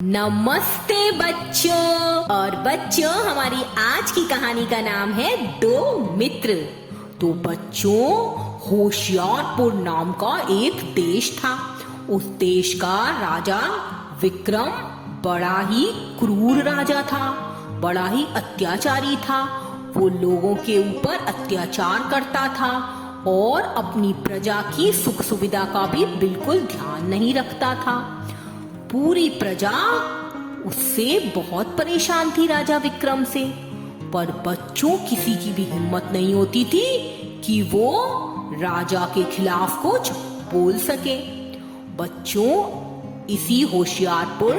नमस्ते बच्चों। और बच्चों, हमारी आज की कहानी का नाम है दो मित्र। तो बच्चों, होशियारपुर नाम का एक देश था। उस देश का राजा विक्रम बड़ा ही क्रूर राजा था, बड़ा ही अत्याचारी था। वो लोगों के ऊपर अत्याचार करता था और अपनी प्रजा की सुख सुविधा का भी बिल्कुल ध्यान नहीं रखता था। पूरी प्रजा उससे बहुत परेशान थी, राजा विक्रम से। पर बच्चों, किसी की भी हिम्मत नहीं होती थी कि वो राजा के खिलाफ कुछ बोल सके। बच्चों, इसी होशियारपुर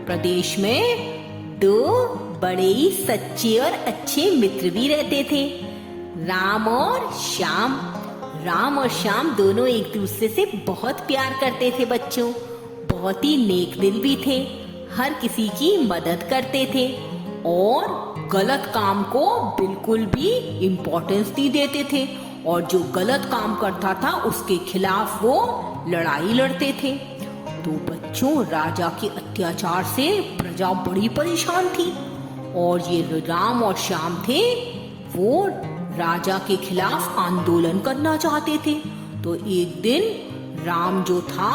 प्रदेश में दो बड़े ही सच्चे और अच्छे मित्र भी रहते थे, राम और श्याम। राम और श्याम दोनों एक दूसरे से बहुत प्यार करते थे बच्चों। बहुत ही नेक दिल भी थे, हर किसी की मदद करते थे और गलत काम को बिल्कुल भी इम्पोर्टेंस नहीं देते थे। और जो गलत काम करता था उसके खिलाफ वो लड़ाई लड़ते थे। तो बच्चों, राजा के अत्याचार से प्रजा बड़ी परेशान थी और ये राम और श्याम थे, वो राजा के खिलाफ आंदोलन करना चाहते थे। तो एक दिन राम जो था,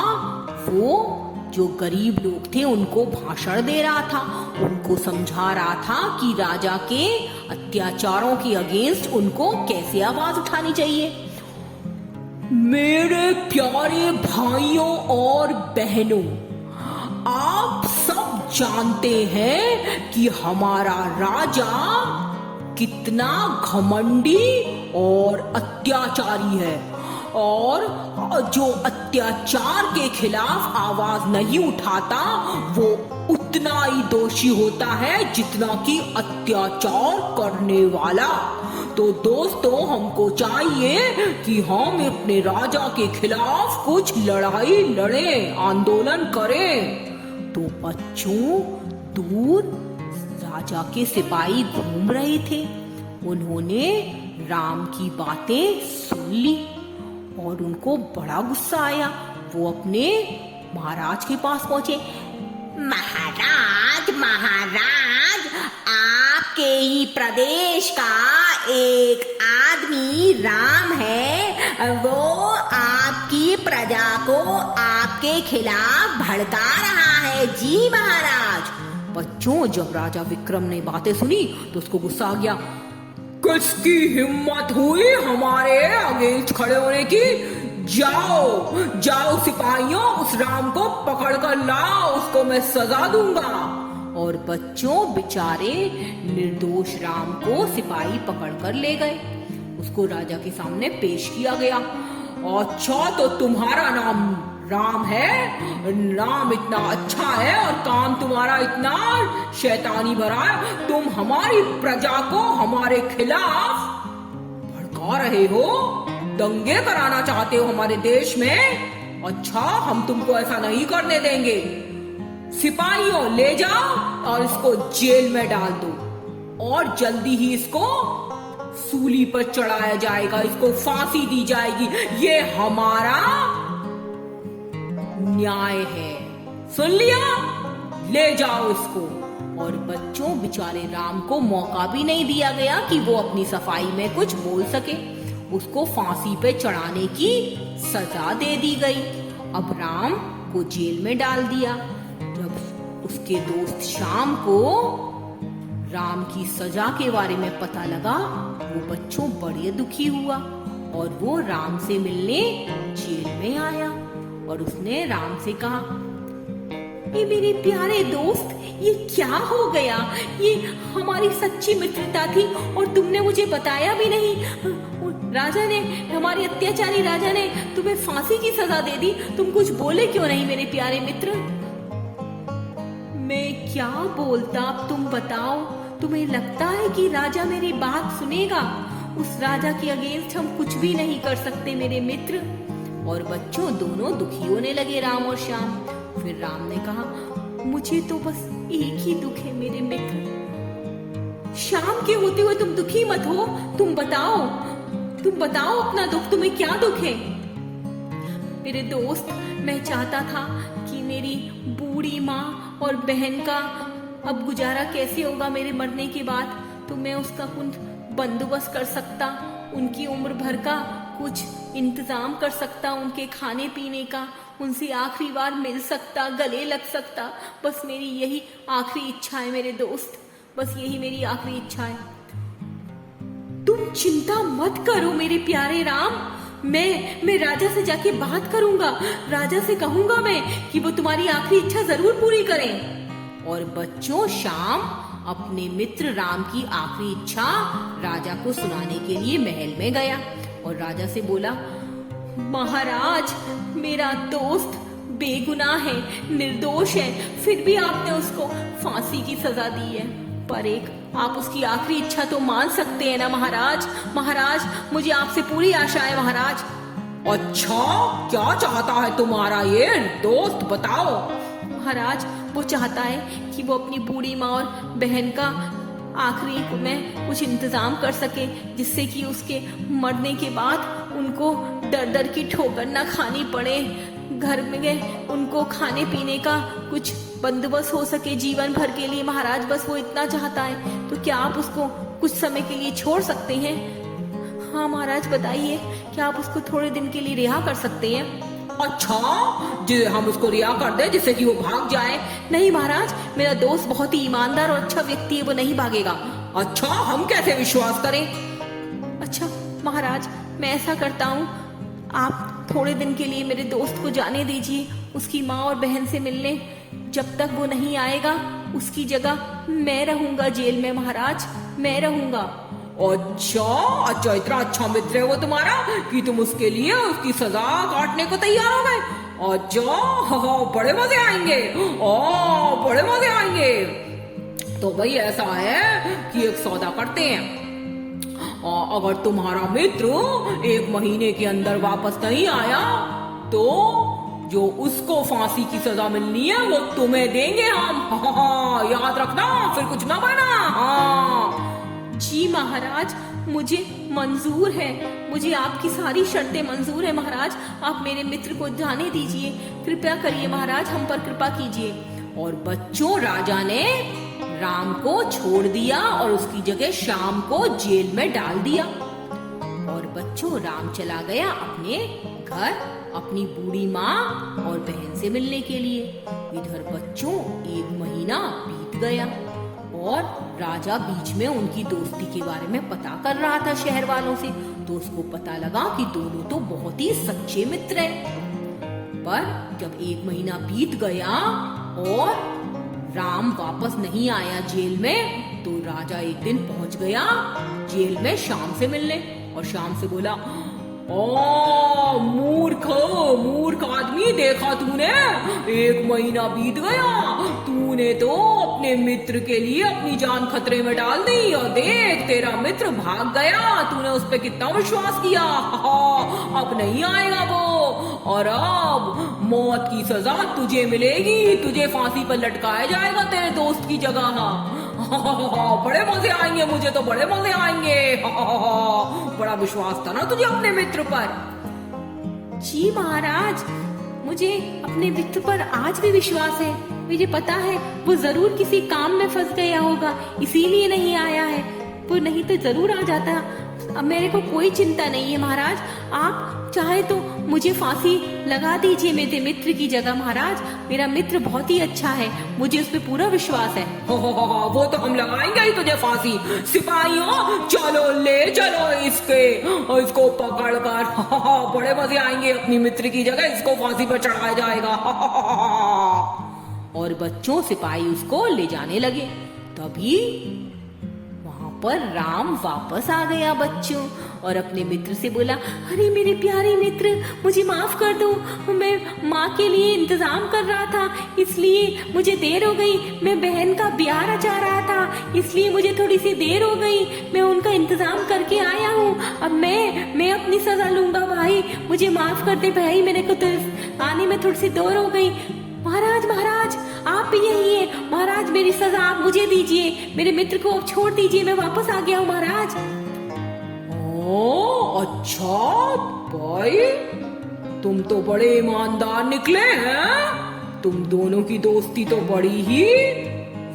वो जो गरीब लोग थे उनको भाषण दे रहा था, उनको समझा रहा था कि राजा के अत्याचारों के अगेंस्ट उनको कैसे आवाज उठानी चाहिए। मेरे प्यारे भाइयों और बहनों, आप सब जानते हैं कि हमारा राजा कितना घमंडी और अत्याचारी है, और जो अत्याचार के खिलाफ आवाज नहीं उठाता वो उतना ही दोषी होता है जितना कि अत्याचार करने वाला। तो दोस्तों, हमको चाहिए कि हम अपने राजा के खिलाफ कुछ लड़ाई लड़ें, आंदोलन करें। तो बच्चों, दूर राजा के सिपाही घूम रहे थे। उन्होंने राम की बातें सुन ली और उनको बड़ा गुस्सा आया। वो अपने महाराज के पास पहुंचे। महाराज, महाराज, आपके ही प्रदेश का एक आदमी राम है, वो आपकी प्रजा को आपके खिलाफ भड़का रहा है। जी महाराज। बच्चों, जब राजा विक्रम ने बातें सुनी तो उसको गुस्सा आ गया। किसकी हिम्मत हुई हमारे अगेंस्ट खड़े होने की? जाओ जाओ सिपाहियों, उस राम को पकड़ कर लाओ, उसको मैं सजा दूंगा। और बच्चों, बेचारे निर्दोष राम को सिपाही पकड़ कर ले गए। उसको राजा के सामने पेश किया गया। अच्छा, तो तुम्हारा नाम राम है? नाम इतना अच्छा है और काम तुम्हारा इतना शैतानी भरा है, तुम हमारी प्रजा को हमारे खिलाफ भड़का रहे हो, दंगे कराना चाहते हो हमारे देश में। अच्छा, हम तुमको ऐसा नहीं करने देंगे। सिपाहियों, ले जाओ और इसको जेल में डाल दो और जल्दी ही इसको सूली पर चढ़ाया जाएगा, इसको फांसी दी जाएगी। ये हमारा न्याय है। सुन लिया? ले जाओ इसको। और बच्चों, बेचारे राम को मौका भी नहीं दिया गया कि वो अपनी सफाई में कुछ बोल सके। उसको फांसी पे चढ़ाने की सजा दे दी गई। अब राम को जेल में डाल दिया। जब उसके दोस्त श्याम को राम की सजा के बारे में पता लगा, वो बच्चों बड़े दुखी हुआ और वो राम से मिलने जेल में आया। और उसने राम से कहा, ये मेरे प्यारे दोस्त, ये क्या हो गया? ये हमारी सच्ची मित्रता थी और तुमने मुझे बताया भी नहीं। राजा ने, हमारे अत्याचारी राजा ने तुम्हें फांसी की सजा दे दी। तुम कुछ बोले क्यों नहीं मेरे प्यारे मित्र? मैं क्या बोलता, अब तुम बताओ। तुम्हें लगता है कि राजा मेरी बात सुनेगा? उस राजा के अगेंस्ट हम कुछ भी नहीं कर सकते मेरे मित्र। और बच्चों, दोनों दुखी होने लगे, राम और श्याम। फिर राम ने कहा, मुझे तो बस एक ही दुख है मेरे मित्र। श्याम के होते हुए तुम दुखी मत हो। तुम बताओ अपना दुख, तुम्हें क्या दुख है? मेरे दोस्त, मैं चाहता था कि मेरी बूढ़ी बूढ़ी माँ और बहन का अब गुजारा कैसे होगा मेरे मरने के बाद, तो मैं उसका कुछ बंदोबस्त कर सकता, उनकी उम्र भर का कुछ इंतजाम कर सकता, उनके खाने पीने का, उनसे आखिरी बार मिल सकता, गले लग सकता। बस मेरी यही आखिरी इच्छा है मेरे दोस्त, बस यही मेरी आखिरी इच्छा है। तुम चिंता मत करो मेरे प्यारे राम, मैं राजा से जाके बात करूंगा, राजा से कहूंगा मैं कि वो तुम्हारी आखिरी इच्छा जरूर पूरी करें। और बच्चों, शाम अपने मित्र राम की आखिरी इच्छा राजा को सुनाने के लिए महल में गया और राजा से बोला, महाराज, मेरा दोस्त बेगुनाह है, निर्दोष है, फिर भी आपने उसको फांसी की सजा दी है, पर एक आप उसकी आखिरी इच्छा तो मान सकते हैं ना महाराज। महाराज, मुझे आपसे पूरी आशा है महाराज। अच्छा, क्या चाहता है तुम्हारा ये दोस्त, बताओ। महाराज, वो चाहता है कि वो अपनी बूढ़ी माँ और बहन का आखिरी में कुछ इंतजाम कर सके, जिससे कि उसके मरने के बाद उनको दर दर की ठोकर ना खानी पड़े, घर में उनको खाने पीने का कुछ बंदोबस्त हो सके जीवन भर के लिए। महाराज, बस वो इतना चाहता है, तो क्या आप उसको कुछ समय के लिए छोड़ सकते हैं? हाँ महाराज, बताइए, क्या आप उसको थोड़े दिन के लिए रिहा कर सकते हैं? अच्छा, जो हम उसको रिहा कर दे जिससे कि वो भाग जाए? नहीं महाराज, मेरा दोस्त बहुत ही ईमानदार और अच्छा व्यक्ति है, वो नहीं भागेगा। अच्छा, हम कैसे विश्वास करें? अच्छा महाराज, मैं ऐसा करता हूँ, आप थोड़े दिन के लिए मेरे दोस्त को जाने दीजिए उसकी माँ और बहन से मिलने। जब तक वो नहीं आएगा, उसकी जगह मैं रहूंगा जेल में महाराज, मैं रहूंगा। अच्छा अच्छा, इतना अच्छा मित्र है वो तुम्हारा कि तुम उसके लिए उसकी सजा काटने को तैयार हो गए। अच्छा, बड़े मजे आएंगे, बड़े मजे आएंगे। तो भाई ऐसा है कि एक सौदा करते हैं, अगर तुम्हारा मित्र 1 महीने के अंदर वापस नहीं आया तो जो उसको फांसी की सजा मिलनी है वो तुम्हें देंगे हम। याद रखना, फिर कुछ ना बना। हाँ जी महाराज, मुझे मंजूर है, मुझे आपकी सारी शर्तें मंजूर है महाराज। आप मेरे मित्र को जाने दीजिए, कृपया करिए महाराज, हम पर कृपा कीजिए। और बच्चों, राजा ने राम को छोड़ दिया और उसकी जगह शाम को जेल में डाल दिया। और बच्चों, राम चला गया अपने घर अपनी बूढ़ी माँ और बहन से मिलने के लिए। इधर बच्चों 1 महीना बीत गया और राजा बीच में उनकी दोस्ती के बारे में पता कर रहा था शहर वालों से, तो उसको पता लगा कि दोनों तो बहुत ही सच्चे मित्र हैं। पर जब 1 महीना बीत गया और राम वापस नहीं आया जेल में, तो राजा एक दिन पहुंच गया जेल में शाम से मिलने और शाम से बोला, मूर्ख आदमी, देखा तूने, 1 महीना बीत गया, तूने तो अपने मित्र के लिए अपनी जान खतरे में डाल दी और देख, तेरा मित्र भाग गया, तूने उस पर कितना विश्वास किया। अब नहीं आएगा वो, और अब मौत की सजा तुझे मिलेगी, तुझे फांसी पर लटकाया जाएगा तेरे दोस्त की जगह। बड़े मजे आएंगे, मुझे तो बड़े मजे आएंगे। बड़ा विश्वास था ना तुझे अपने मित्र पर। जी महाराज, मुझे अपने मित्र पर आज भी विश्वास है। मुझे पता है वो जरूर किसी काम में फंस गया होगा, इसीलिए नहीं आया है, वो नहीं तो जरूर आ जाता। अब मेरे को कोई चिंता नहीं है महाराज, आप चाहे तो मुझे फांसी लगा दीजिए मेरे मित्र की जगह। महाराज, मेरा मित्र बहुत ही अच्छा है, मुझे उस पर पूरा विश्वास है। वो तो हम लगाएंगे ही तुझे फांसी। सिपाहियों, चलो ले चलो इसको पकड़ कर, बड़े मजे आएंगे, अपनी मित्र की जगह इसको फांसी पर चढ़ाया जाएगा। और बच्चों, सिपाही उसको ले जाने लगे। तभी पर राम वापस आ गया बच्चों और अपने मित्र से बोला, अरे मेरे प्यारे मित्र, मुझे माफ कर दो, मैं माँ के लिए इंतजाम कर रहा था, इसलिए मुझे देर हो गई। मैं बहन का ब्याह रचा रहा था, इसलिए मुझे थोड़ी सी देर हो गई, मैं उनका इंतजाम करके आया हूँ। अब मैं अपनी सजा लूंगा भाई, मुझे माफ कर दे भाई, मेरे को तो आने में थोड़ी सी देर हो गई। महाराज, आप भी यही है महाराज, मेरी सजा आप मुझे दीजिए, मेरे मित्र को अब छोड़ दीजिए, मैं वापस आ गया हूँ महाराज। अच्छा भाई, तुम तो बड़े ईमानदार निकले हैं, तुम दोनों की दोस्ती तो बड़ी ही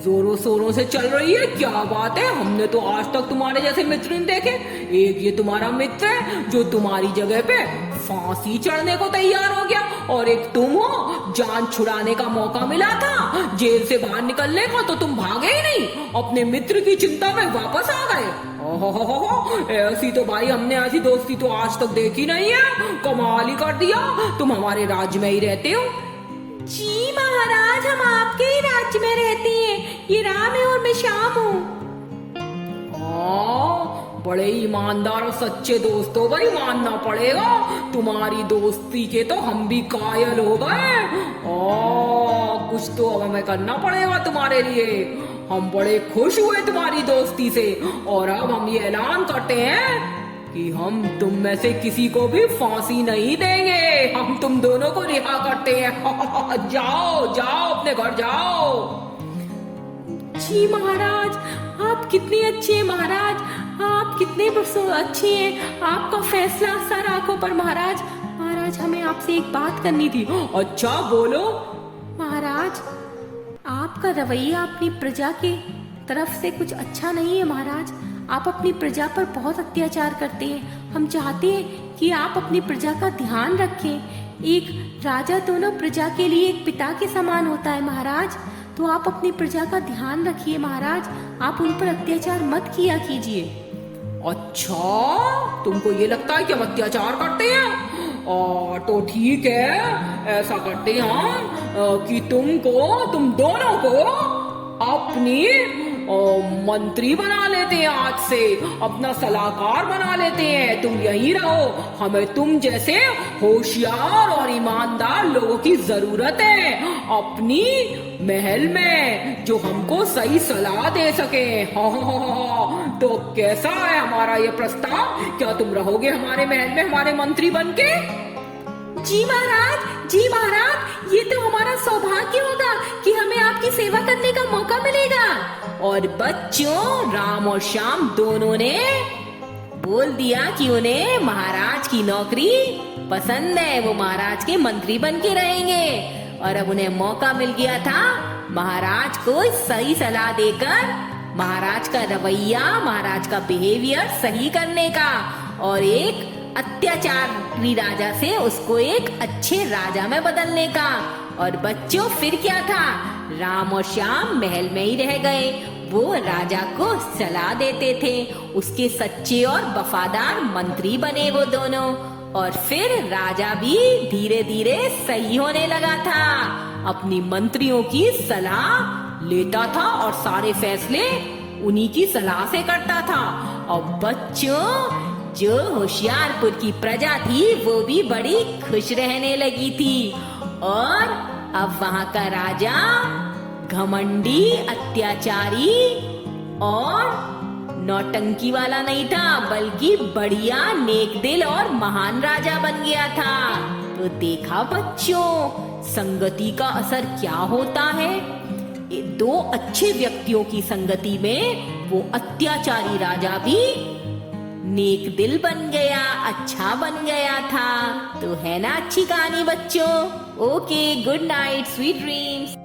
जोरों शोरों से चल रही है। क्या बात है, हमने तो आज तक तुम्हारे जैसे मित्र नहीं देखे। एक ये तुम्हारा मित्र है जो तुम्हारी जगह पे फांसी चढ़ने को तैयार हो गया, और एक तुम हो, जान छुड़ाने का मौका मिला था जेल से बाहर निकलने का तो तुम भागे ही नहीं, अपने मित्र की चिंता में वापस आ गए। ओहो, ऐसी तो भाई हमने ऐसी दोस्ती तो आज तक देखी नहीं है। कमाल ही कर दिया, तुम हमारे राज्य में ही रहते हो। जी महाराज, हम आपके ही राज्य में रहते हैं। ये राम है और मैं श्याम हूँ। बड़े ईमानदार और सच्चे दोस्त हो भाई, मानना पड़ेगा। तुम्हारी दोस्ती के तो हम भी कायल हो गए। कुछ तो अब हमें करना पड़ेगा तुम्हारे लिए। हम बड़े खुश हुए तुम्हारी दोस्ती से, और अब हम ये ऐलान करते हैं कि हम तुम में से किसी को भी फांसी नहीं देंगे। हम तुम दोनों को रिहा करते हैं। जाओ जाओ, अपने घर जाओ। जी महाराज, आप कितने अच्छे हैं महाराज, आप कितने अच्छे हैं। आपका फैसला सर आंखों पर महाराज। महाराज, हमें आपसे एक बात करनी थी। अच्छा बोलो। महाराज, आपका रवैया अपनी प्रजा के तरफ से कुछ अच्छा नहीं है महाराज। आप अपनी प्रजा पर बहुत अत्याचार करते हैं। हम चाहते हैं कि आप अपनी प्रजा का ध्यान रखें। एक राजा तो ना प्रजा के लिए एक पिता के समान होता है महाराज। तो आप अपनी प्रजा का ध्यान रखिए महाराज, आप उन पर अत्याचार मत किया कीजिए। अच्छा, तुमको ये लगता है कि हम अत्याचार करते हैं? तो ठीक है, ऐसा करते हैं कि तुम दोनों को अपनी मंत्री बना लेते हैं। आज से अपना सलाहकार बना लेते हैं। तुम यहीं रहो, हमें तुम जैसे होशियार और ईमानदार लोगों की जरूरत है अपनी महल में, जो हमको सही सलाह दे सके। तो कैसा है हमारा ये प्रस्ताव? क्या तुम रहोगे हमारे महल में हमारे मंत्री बनके? जी महाराज, ये तो हमारा सौभाग्य होगा कि हमें आपकी सेवा करने का मौका मिलेगा। और बच्चों, राम और श्याम दोनों ने बोल दिया कि उन्हें महाराज की नौकरी पसंद है, वो महाराज के मंत्री बन के रहेंगे। और अब उन्हें मौका मिल गया था महाराज को सही सलाह देकर महाराज का रवैया, महाराज का बिहेवियर सही करने का, और एक अत्याचारी राजा से उसको एक अच्छे राजा में बदलने का। और बच्चों, फिर क्या था, राम और श्याम महल में ही रह गए। वो राजा को सलाह देते थे, उसके सच्चे और वफादार मंत्री बने वो दोनों। और फिर राजा भी धीरे धीरे सही होने लगा था, अपनी मंत्रियों की सलाह लेता था और सारे फैसले उन्हीं की सलाह से करता था। और बच्चों, जो होशियारपुर की प्रजा थी वो भी बड़ी खुश रहने लगी थी। और अब वहाँ का राजा घमंडी, अत्याचारी और नौटंकी वाला नहीं था, बल्कि बढ़िया, नेक दिल और महान राजा बन गया था। तो देखा बच्चों, संगति का असर क्या होता है। दो अच्छे व्यक्तियों की संगति में वो अत्याचारी राजा भी नेक दिल बन गया, अच्छा बन गया था। तो है ना अच्छी कहानी बच्चों। Okay, good night, sweet dreams.